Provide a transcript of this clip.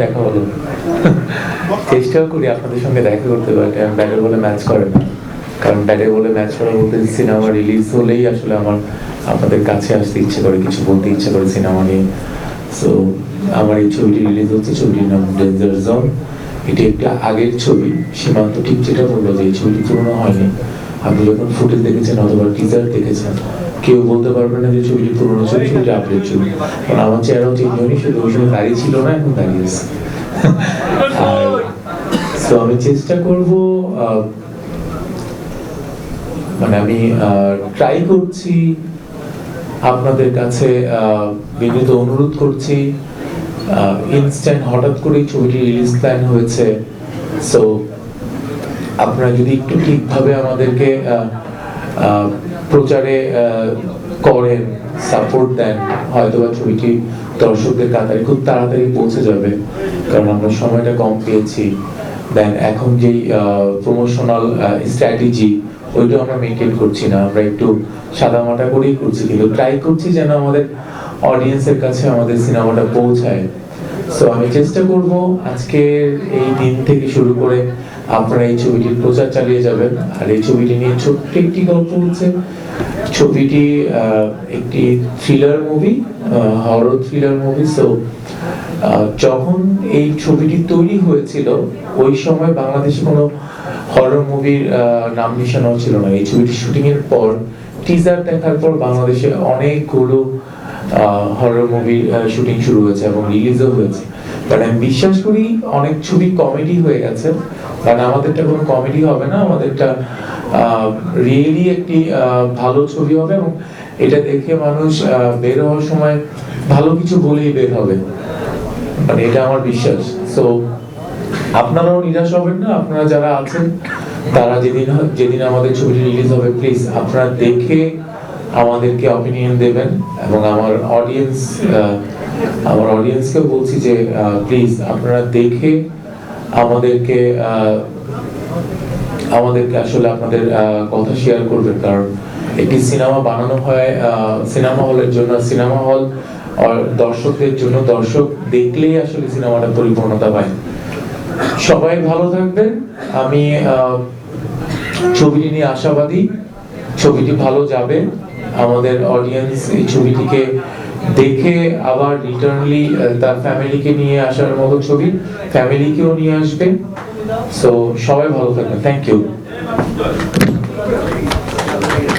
দেখা হলো, চেষ্টাও করি আপনাদের সঙ্গে দেখা করতে, পারি ব্যাটের বলে ম্যাচ করে না, কারণ ব্যাটের বলে ম্যাচ করা বলতে সিনেমা রিলিজ হলেই আসলে আমার আপনাদের কাছে আসতে ইচ্ছে করে, কিছু বলতে ইচ্ছে করে সিনেমা নিয়ে। সো আমার এই ছবিটি রিলিজ হচ্ছে, ছবিটির নাম ডেঞ্জার জোন। এটি একটা আগের ছবি। সীমান্ত ঠিক যেটা বললো যে এই ছবিটি পুরোনো হয়নি। আপনি যখন ফুটেজ দেখেছেন অথবা টিজার দেখেছেন, কেউ বলতে পারবে না যে ছবিটি পুরোনো ছবি, ছবিটি আপডেট ছবি। কারণ আমার চেহারাও চেঞ্জ হয়নি, শুধু ওই সময় দাঁড়িয়ে ছিল না, এখন দাঁড়িয়েছে। আর তো আমি চেষ্টা করব, মানে আমি ট্রাই করছি, আপনাদের কাছে বিনীত অনুরোধ করছি। ইনস্ট্যান্ট হঠাৎ করেই ছবিটি রিলিজ প্ল্যান হয়েছে, সো আপনারা যদি একটু ঠিকভাবে আমাদেরকে প্রচারে করেন, সাপোর্ট দেন, হয়তোবা ছবিটি দর্শকদের কাতারে খুব তাড়াতাড়ি পৌঁছে যাবে, কারণ আমরা সময়টা কম পেয়েছি। দেন এখন যেই প্রমোশনাল স্ট্র্যাটেজি, ওইটা আমরা মেনটেন করছি না, আমরা একটু সাদামাটা করেই করছি, কিন্তু ট্রাই করছি যেন আমাদের অডিয়েন্সের কাছে আমাদের সিনেমাটা পৌঁছায়। সো আমি চেষ্টা করব আজকের এই দিন থেকে শুরু করে আপনারা এই ছবিটির প্রচার চালিয়ে যাবেন। আর এই ছবিটি নিয়ে ছোট্ট একটি গল্প হচ্ছে, ছবিটি একটি thriller movie, horror thriller movie. So যখন এই ছবিটি তৈরি হয়েছিল ওই সময় বাংলাদেশে কোনো হরর মুভির নাম নিশানাও ছিল না। এই ছবিটি শুটিং এর পর, টিজার দেখার পর বাংলাদেশে অনেকগুলো হরর মুভির শুটিং শুরু হয়েছে এবং রিলিজও হয়েছে। কারণ আমি বিশ্বাস করি অনেক ছবি কমেডি হয়ে গেছে, কারণ আমাদেরটা কোনো কমেডি হবে না, আমাদেরটা রিয়েলি একটি ভালো ছবি হবে, এবং এটা দেখে মানুষ বের হওয়ার সময় ভালো কিছু বলেই বের হবে, মানে এটা আমার বিশ্বাস। সো আপনারাও নিরাশ হবেন না, আপনারা যারা আছেন তারা যেদিন আমাদের ছবিটি রিলিজ হবে, প্লিজ আপনারা দেখে আমাদেরকে অপিনিয়ন দেবেন। এবং আমার অডিয়েন্সকে বলছি যে প্লিজ আপনারা দেখে আমাদেরকে আসলে আপনাদের কথা শেয়ার করবেন, কারণ একটি সিনেমা বানানো হয় সিনেমা হলের জন্য, সিনেমা হল দর্শকদের জন্য, দর্শক দেখলেই আসলে সিনেমাটা পরিপূর্ণতা পায়। সবাই ভালো থাকবেন। আমি ছবিটি নিয়ে আশাবাদী, ছবিটি ভালো যাবে। আমাদের অডিয়েন্স এই ছবিটিকে দেখে আবার রিটার্নলি তার ফ্যামিলিকে নিয়ে আসার মতো ছবি, ফ্যামিলিকেও নিয়ে আসবে। সো সবাই ভালো থাকবেন। Thank you.